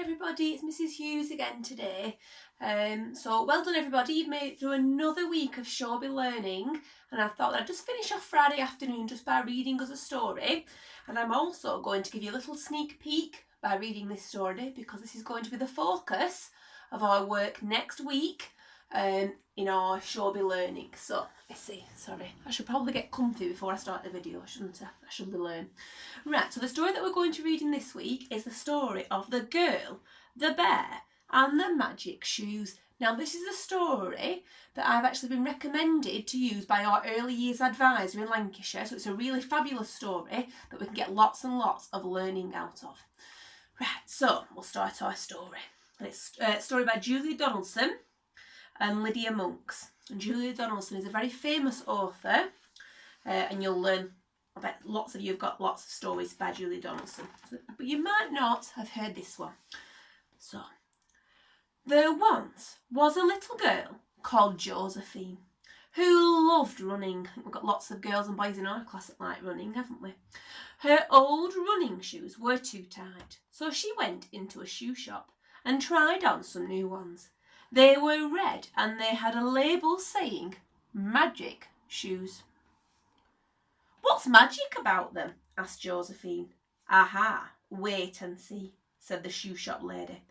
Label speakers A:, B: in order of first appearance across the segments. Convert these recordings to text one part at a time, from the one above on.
A: everybody, it's Mrs Hughes again today. So well done everybody, you've made it through another week of Showby Learning, and I thought that I'd just finish off Friday afternoon just by reading us a story, and I'm also going to give you a little sneak peek by reading this story because this is going to be the focus of our work next week in our Showby Learning. So, let's see, sorry, I should probably get comfy before I start the video, shouldn't I? I should learn. Right, so the story that we're going to read in this week is the story of the girl, the bear, and the magic shoes. Now, this is a story that I've actually been recommended to use by our early years advisor in Lancashire, so it's a really fabulous story that we can get lots and lots of learning out of. Right, so we'll start our story. It's a story by Julia Donaldson and Lydia Monks. And Julia Donaldson is a very famous author, and you'll learn, I bet lots of you have got lots of stories by Julia Donaldson, but you might not have heard this one. So, there once was a little girl called Josephine who loved running. I think we've got lots of girls and boys in our class that like running, haven't we? Her old running shoes were too tight, so she went into a shoe shop and tried on some new ones. They were red and they had a label saying magic shoes. What's magic about them? Asked Josephine. Aha, wait and see, said the shoe shop lady.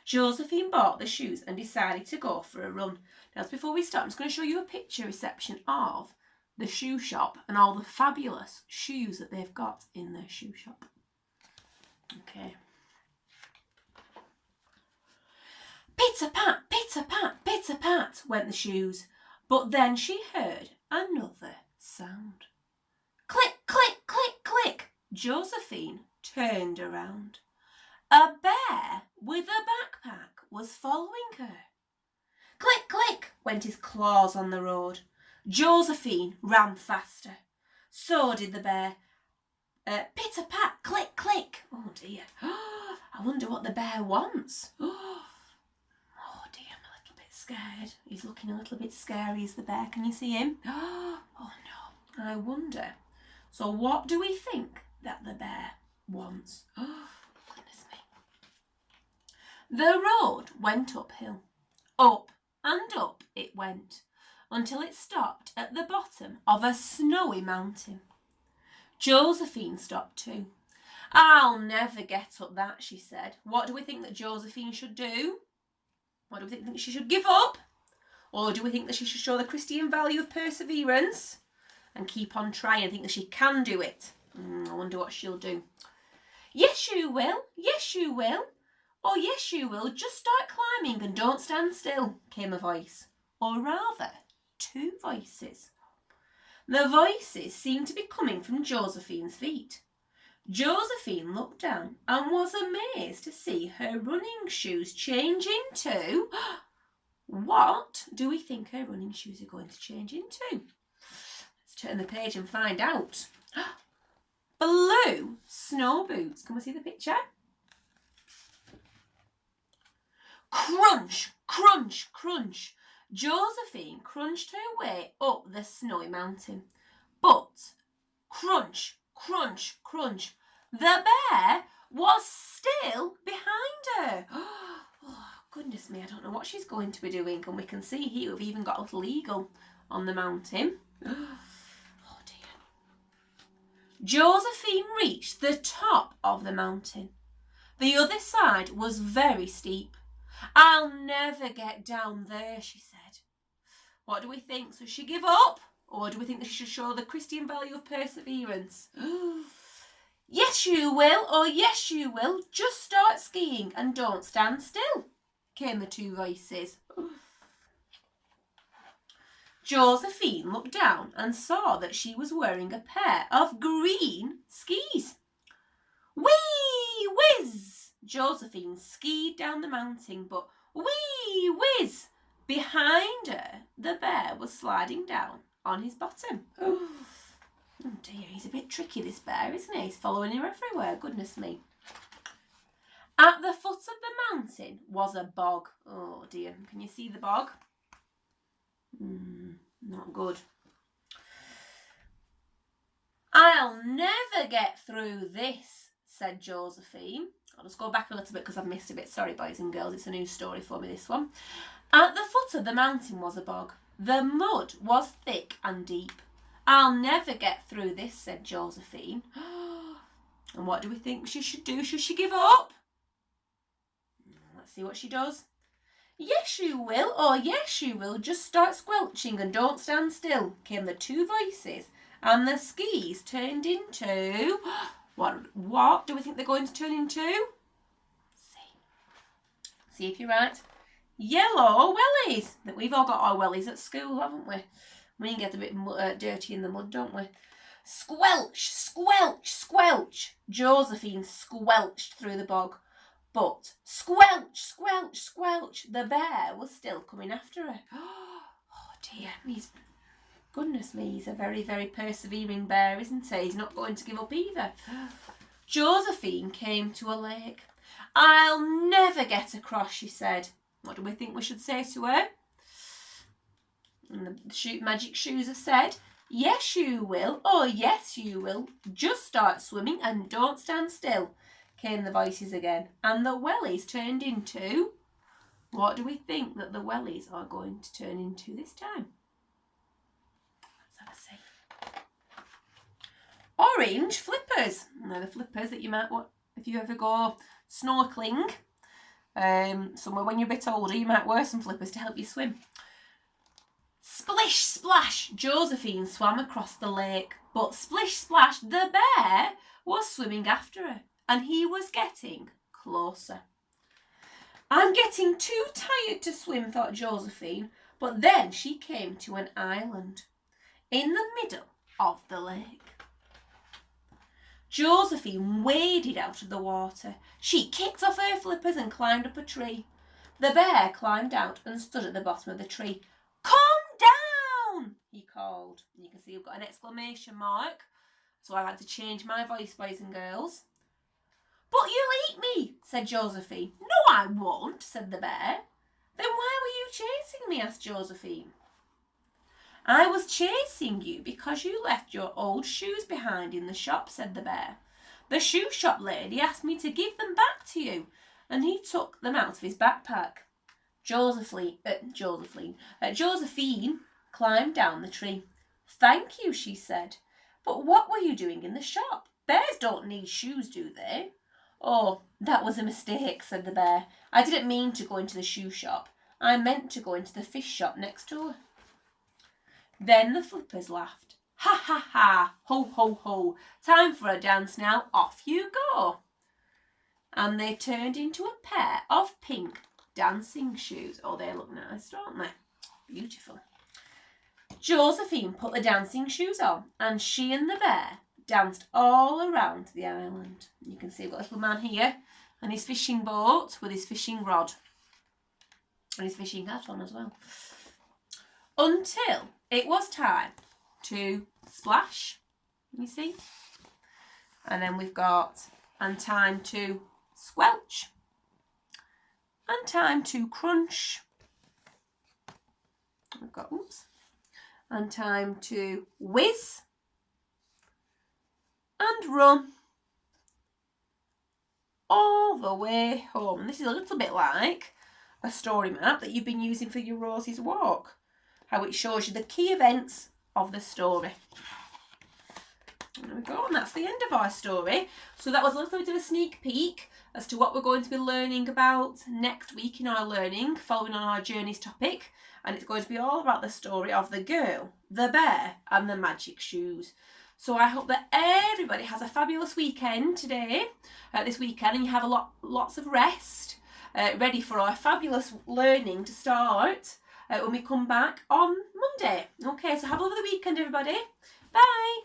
A: Josephine bought the shoes and decided to go for a run. Now, before we start, I'm just going to show you a picture reception of the shoe shop and all the fabulous shoes that they've got in their shoe shop. Okay. Pitter-pat, pitter-pat, pitter-pat went the shoes, but then she heard another sound. Click, click, click, click. Josephine turned around. A bear with a backpack was following her. Click, click went his claws on the road. Josephine ran faster. So did the bear. Pitter-pat, click, click. Oh dear. I wonder what the bear wants. Oh dear, I'm a little bit scared. He's looking a little bit scary, is the bear. Can you see him? Oh no, I wonder. So what do we think that the bear wants? Oh, goodness me. The road went uphill. Up and up it went, until it stopped at the bottom of a snowy mountain. Josephine stopped too. I'll never get up that, she said. What do we think that Josephine should do? What do we think she should give up? Or do we think that she should show the Christian value of perseverance and keep on trying and think that she can do it? I wonder what she'll do. Yes, you will. Yes, you will. Oh, yes, you will. Just start climbing and don't stand still, came a voice. Or rather, two voices. The voices seemed to be coming from Josephine's feet. Josephine looked down and was amazed to see her running shoes change into... What do we think her running shoes are going to change into? Let's turn the page and find out. Blue snow boots. Can we see the picture? Crunch, crunch, crunch. Josephine crunched her way up the snowy mountain. But crunch, crunch, crunch. The bear was still behind her. Oh, goodness me, I don't know what she's going to be doing. And we can see here we've even got a little eagle on the mountain. Oh dear. Josephine reached the top of the mountain. The other side was very steep. I'll never get down there, she said. What do we think? So she give up? Or do we think that she should show the Christian value of perseverance? Yes, you will. Oh, yes, you will. Just start skiing and don't stand still, came the two voices. Josephine looked down and saw that she was wearing a pair of green skis. Whee whiz! Josephine skied down the mountain, but whee whiz! Behind her, the bear was sliding down on his bottom. Oh dear, he's a bit tricky, this bear, isn't he? He's following her everywhere, goodness me. At the foot of the mountain was a bog. Oh dear, can you see the bog? Not good. I'll never get through this, said Josephine. I'll just go back a little bit because I've missed a bit. Sorry, boys and girls, it's a new story for me, this one. At the foot of the mountain was a bog. The mud was thick and deep. I'll never get through this, said Josephine. And what do we think she should do? Should she give up? Let's see what she does. Yes, you will. Oh, yes, you will. Just start squelching and don't stand still, came the two voices. And the skis turned into... What do we think they're going to turn into? See if you're right. Yellow wellies. We've all got our wellies at school, haven't we? We get a bit dirty in the mud, don't we? Squelch, squelch, squelch. Josephine squelched through the bog. But squelch, squelch, squelch. The bear was still coming after her. Oh dear. Goodness me, he's a very, very persevering bear, isn't he? He's not going to give up either. Josephine came to a lake. I'll never get across, she said. What do we think we should say to her? And the magic shoes have said, yes, you will. Oh, yes, you will. Just start swimming and don't stand still, came the voices again. And the wellies turned into... What do we think that the wellies are going to turn into this time? Let's have a see. Orange flippers. Now the flippers that you might want if you ever go snorkeling. Somewhere when you're a bit older, you might wear some flippers to help you swim. Splish splash, Josephine swam across the lake, but splish splash, the bear was swimming after her, and he was getting closer. I'm getting too tired to swim, thought Josephine, but then she came to an island in the middle of the lake. Josephine waded out of the water. She kicked off her flippers and climbed up a tree. The bear climbed out and stood at the bottom of the tree. Calm down, he called. You can see we've got an exclamation mark. So I had to change my voice, boys and girls. But you'll eat me, said Josephine. No, I won't, said the bear. Then why were you chasing me, asked Josephine. I was chasing you because you left your old shoes behind in the shop, said the bear. The shoe shop lady asked me to give them back to you, and he took them out of his backpack. Josephine climbed down the tree. Thank you, she said. But what were you doing in the shop? Bears don't need shoes, do they? Oh, that was a mistake, said the bear. I didn't mean to go into the shoe shop. I meant to go into the fish shop next door. Then the flippers laughed. Ha ha ha, ho ho ho, time for a dance now, off you go. And they turned into a pair of pink dancing shoes. Oh, they look nice, don't they? Beautiful. Josephine put the dancing shoes on, and she and the bear danced all around the island. You can see we've got a little man here and his fishing boat with his fishing rod and his fishing hat on as well. Until it was time to splash, you see. And then we've got, and time to squelch, and time to crunch. We've got, and time to whiz, and run all the way home. And this is a little bit like a story map that you've been using for your Rosie's Walk. How it shows you the key events of the story. There we go, and that's the end of our story. So that was a little bit of a sneak peek as to what we're going to be learning about next week in our learning, following on our journeys topic. And it's going to be all about the story of the girl, the bear, and the magic shoes. So I hope that everybody has a fabulous weekend today, this weekend, and you have lots of rest, ready for our fabulous learning to start when we come back on Monday. Okay, so have a lovely weekend, everybody. Bye.